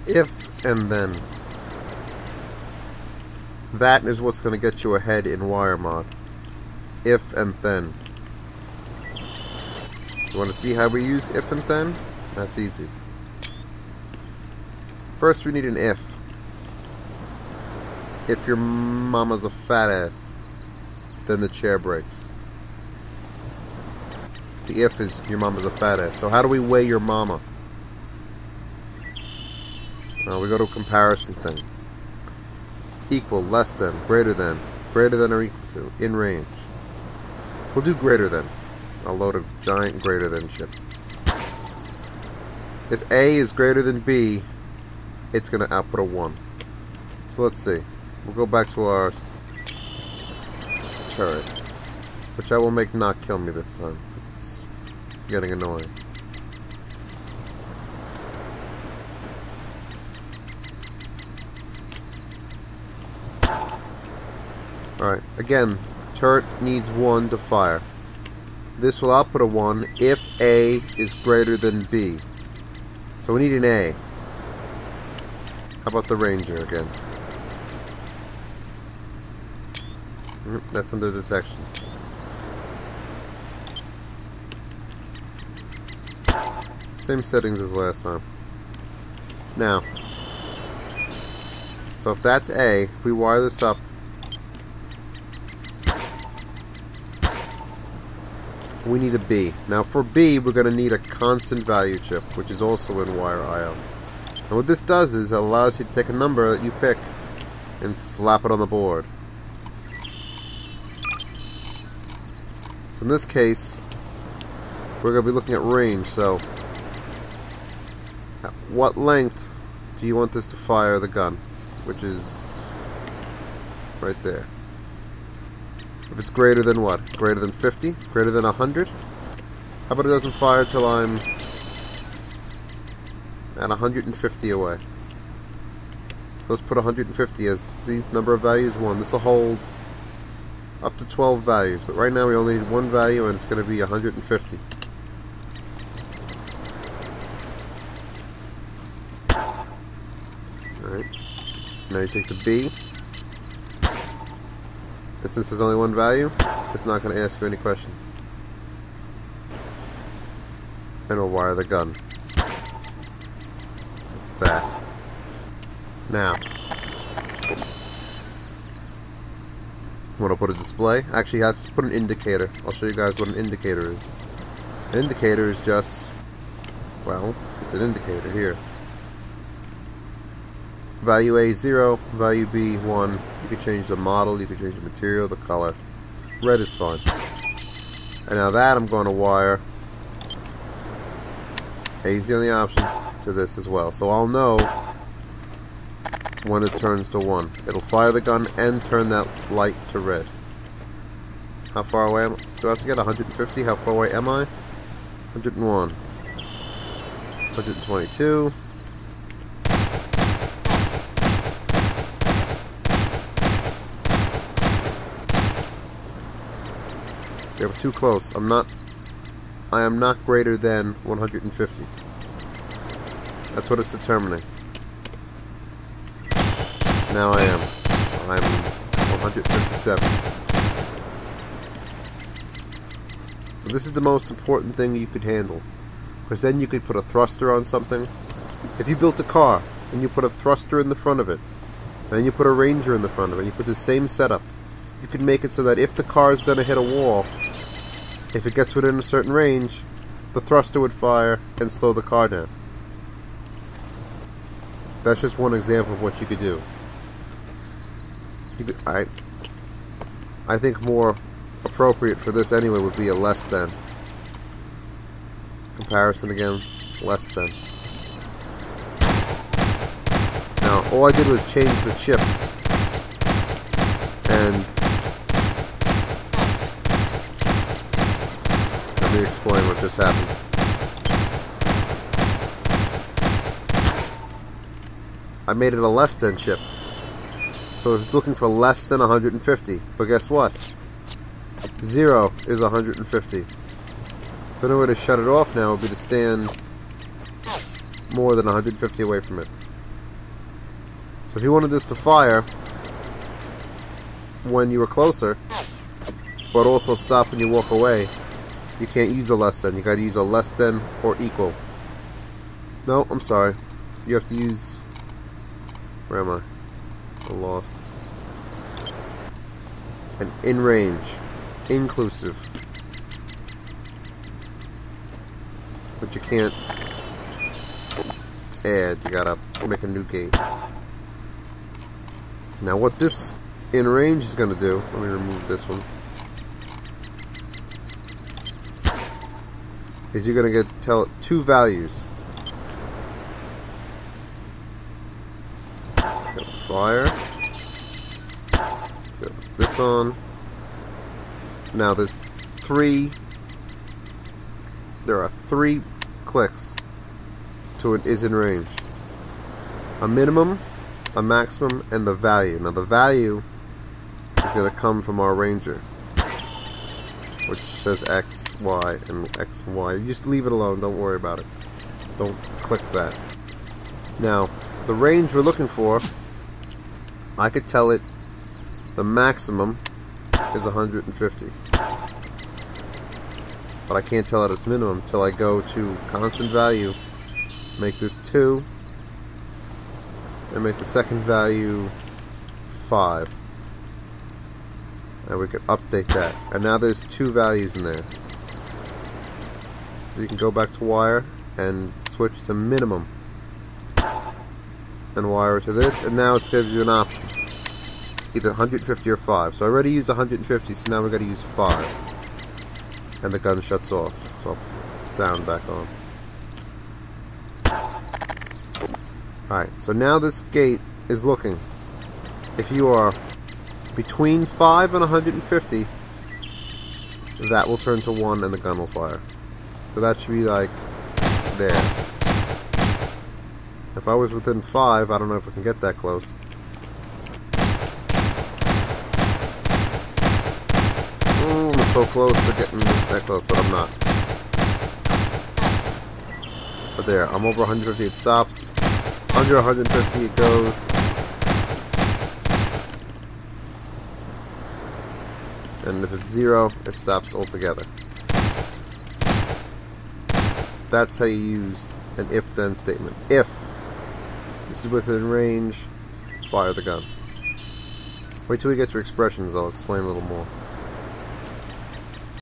If and then. That is what's going to get you ahead in wire mod. If and then. You want to see how we use if and then? That's easy. First we need an if. If your mama's a fat ass, then the chair breaks. The if is your mama's a fat ass. So how do we weigh your mama? We go to a comparison thing. Equal, less than, greater than or equal to, in range. We'll do greater than. I'll load a giant greater than chip. If A is greater than B, it's going to output a 1. So let's see. We'll go back to our turret, which I will make not kill me this time, because it's getting annoying. Alright, again, the turret needs 1 to fire. This will output a 1 if A is greater than B. So we need an A. How about the Ranger again? That's under detection. Same settings as last time. Now, so if that's A, if we wire this up, we need a B. Now for B, we're going to need a constant value chip, which is also in wire IO. And what this does is it allows you to take a number that you pick and slap it on the board. So in this case, we're going to be looking at range. So at what length do you want this to fire the gun? Which is right there. If it's greater than what? Greater than 50? Greater than 100? How about it doesn't fire till I'm at 150 away? So let's put 150 as, see, number of values 1. This will hold up to 12 values, but right now we only need 1 value and it's going to be 150. Alright. Now you take the B. And since there's only 1 value, it's not going to ask you any questions. And we'll wire the gun. Like that. Now, want to put a display? Actually, I have to put an indicator. I'll show you guys what an indicator is. An indicator is just, well, it's an indicator here. Value A 0, value B 1. You can change the model, you can change the material, the color. Red is fine. And now that I'm going to wire AZ on the option to this as well. So I'll know when it turns to 1. It'll fire the gun and turn that light to red. How far away do I have to get? 150? How far away am I? 101. 122. See, I'm too close. I am not greater than 150. That's what it's determining. Now I am. I'm 157. But this is the most important thing you could handle, because then you could put a thruster on something. If you built a car and you put a thruster in the front of it, and then you put a Ranger in the front of it, and you put the same setup, you could make it so that if the car is going to hit a wall, if it gets within a certain range, the thruster would fire and slow the car down. That's just one example of what you could do. I think more appropriate for this anyway would be a less than. Comparison again, less than. Now, all I did was change the chip, and let me explain what just happened. I made it a less than chip. So it's looking for less than 150. But guess what? 0 is 150. So the way to shut it off now would be to stand more than 150 away from it. So if you wanted this to fire when you were closer, but also stop when you walk away, you can't use a less than. You gotta use a less than or equal. No, I'm sorry. You have to use... Where am I? I'm lost. An in range. Inclusive. But you can't add. You gotta make a new gate. Now what this in range is gonna do... Let me remove this one. Is you're gonna get to tell it two values. It's gonna fire. Let's put this on. Now there's there are three clicks to an is in range. A minimum, a maximum, and the value. Now the value is gonna come from our ranger, which says X, Y, and X, Y. You just leave it alone, don't worry about it. Don't click that. Now, the range we're looking for, I could tell it the maximum is 150. But I can't tell it its minimum until I go to constant value, make this 2, and make the second value 5. And we can update that. And now there's two values in there. So you can go back to wire and switch to minimum. And wire to this, and now it gives you an option. Either 150 or 5. So I already used 150, so now we've got to use 5. And the gun shuts off. So I'll put the sound back on. Alright, so now this gate is looking. If you are between 5 and 150, that will turn to 1 and the gun will fire. So that should be like there. If I was within 5, I don't know if I can get that close. Oh, I'm so close to getting that close, but I'm not. But there, I'm over 150, it stops. Under 150 it goes. And if it's 0, it stops altogether. That's how you use an if-then statement. If this is within range, fire the gun. Wait till we get to expressions, I'll explain a little more.